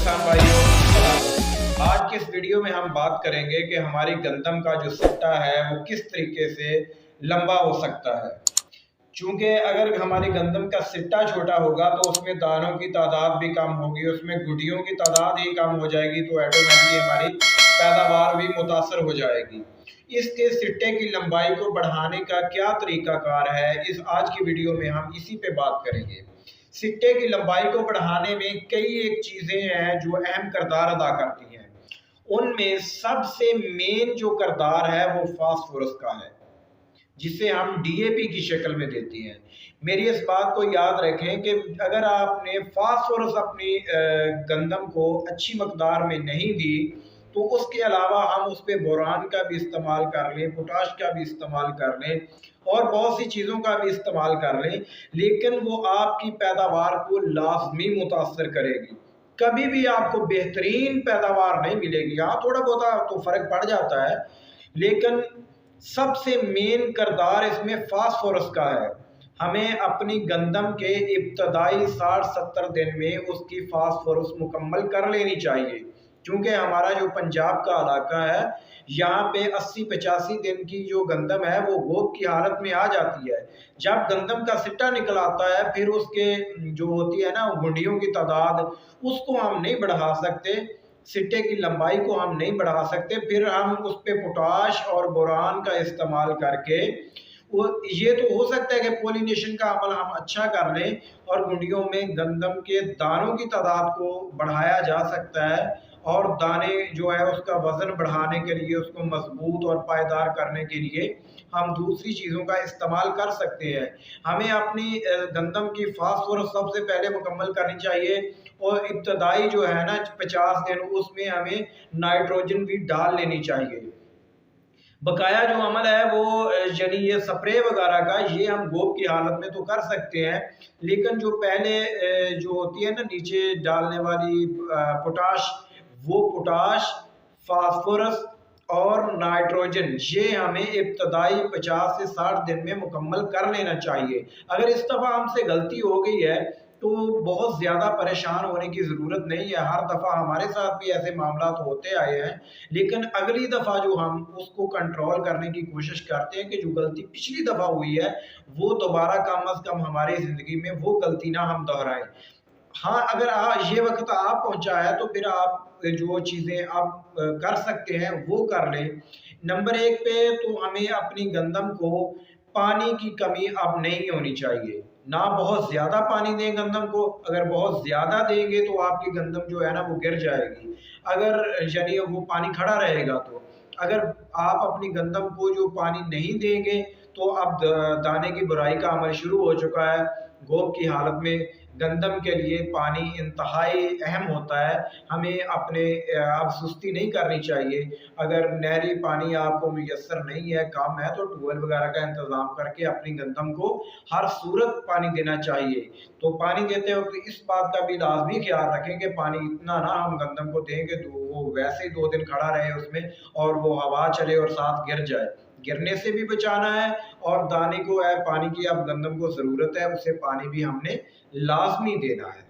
किसान भाइयों, आज के इस वीडियो में हम बात करेंगे कि हमारी गंदम का जो सिट्टा है वो किस तरीके से लंबा हो सकता है। चूंकि अगर हमारी गंदम का सिट्टा छोटा होगा तो उसमें दानों की तादाद भी कम होगी, उसमें गुटियों की तादाद ही कम हो जाएगी, तो ऑटोमेटिकली हमारी पैदावार भी मुतासर हो जाएगी। इसके सिट्टे की लंबाई को बढ़ाने का क्या तरीकाकार है, इस आज की वीडियो में हम इसी पे बात करेंगे। सिट्टे की लंबाई को बढ़ाने में कई एक चीज़ें हैं जो अहम किरदार अदा करती हैं। उनमें सबसे मेन जो किरदार है वो फास्फोरस का है, जिसे हम डीएपी की शक्ल में देते हैं। मेरी इस बात को याद रखें कि अगर आपने फास्फोरस अपनी गंदम को अच्छी मकदार में नहीं दी तो उसके अलावा हम उस पर बोरान का भी इस्तेमाल कर लें, पोटाश का भी इस्तेमाल कर लें और बहुत सी चीज़ों का भी इस्तेमाल कर लें, लेकिन वो आपकी पैदावार को लाजमी मुतासर करेगी। कभी भी आपको बेहतरीन पैदावार नहीं मिलेगी। हाँ, थोड़ा बहुत तो फ़र्क पड़ जाता है, लेकिन सबसे मेन किरदार इसमें फास्फोरस का है। हमें अपनी गंदम के इब्तदाई 60-70 दिन में उसकी फास्फोरस मुकम्मल कर लेनी चाहिए, क्योंकि हमारा जो पंजाब का इलाका है यहाँ पे 80-85 दिन की जो गंदम है वो गोब की हालत में आ जाती है। जब गंदम का सिट्टा निकल आता है फिर उसके जो होती है ना गुंडियों की तादाद, उसको हम नहीं बढ़ा सकते, सिट्टे की लंबाई को हम नहीं बढ़ा सकते। फिर हम उस पर पोटाश और बोरान का इस्तेमाल करके वो ये तो हो सकता है कि पोलिनेशन का अमल हम अच्छा कर लें और गुंडियों में गंदम के दानों की तादाद को बढ़ाया जा सकता है, और दाने जो है उसका वज़न बढ़ाने के लिए, उसको मजबूत और पायदार करने के लिए हम दूसरी चीज़ों का इस्तेमाल कर सकते हैं। हमें अपनी गंदम की फास्फोरस सबसे पहले मुकम्मल करनी चाहिए, और इब्तदाई जो है ना 50 दिन उसमें हमें नाइट्रोजन भी डाल लेनी चाहिए। बकाया जो अमल है वो यानी ये स्प्रे वगैरह का ये हम गोब की हालत में तो कर सकते हैं, लेकिन जो पहले जो होती है ना नीचे डालने वाली पोटाश, वो पोटाश, फास्फोरस और नाइट्रोजन ये हमें इब्तदाई 50 से 60 दिन में मुकम्मल कर लेना चाहिए। अगर इस दफ़ा हमसे गलती हो गई है तो बहुत ज़्यादा परेशान होने की ज़रूरत नहीं है। हर दफ़ा हमारे साथ भी ऐसे मामला तो होते आए हैं, लेकिन अगली दफ़ा जो हम उसको कंट्रोल करने की कोशिश करते हैं कि जो गलती पिछली दफ़ा हुई है वो दोबारा कम अज़ कम हमारी ज़िंदगी में वो गलती ना हम दोहराएं। हाँ, अगर ये वक्त आ पहुंचा है तो फिर आप जो चीज़ें आप कर सकते हैं वो कर लें। नंबर एक पे तो हमें अपनी गंदम को पानी की कमी अब नहीं होनी चाहिए। ना बहुत ज़्यादा पानी दें गंदम को, अगर बहुत ज़्यादा देंगे तो आपकी गंदम जो है ना वो गिर जाएगी, अगर यानी वो पानी खड़ा रहेगा तो। अगर आप अपनी गंदम को जो पानी नहीं देंगे तो अब दाने की बुराई का अमल शुरू हो चुका है। गोब की हालत में गंदम के लिए पानी इंतहाई अहम होता है। हमें अपने अब सुस्ती नहीं करनी चाहिए। अगर नहरी पानी आपको मुयस्सर नहीं है, कम है, तो ट्यूबवेल वगैरह का इंतज़ाम करके अपनी गंदम को हर सूरत पानी देना चाहिए। तो पानी देते वक्त इस बात का भी लाजमी ख्याल रखें कि पानी इतना ना हम गंदम को दें कि वो वैसे ही 2 दिन खड़ा रहे उसमें और वो हवा चले और साथ गिर जाए। गिरने से भी बचाना है, और दाने को है पानी की अब गंदम को ज़रूरत है, उसे पानी भी हमने लाजमी देना है।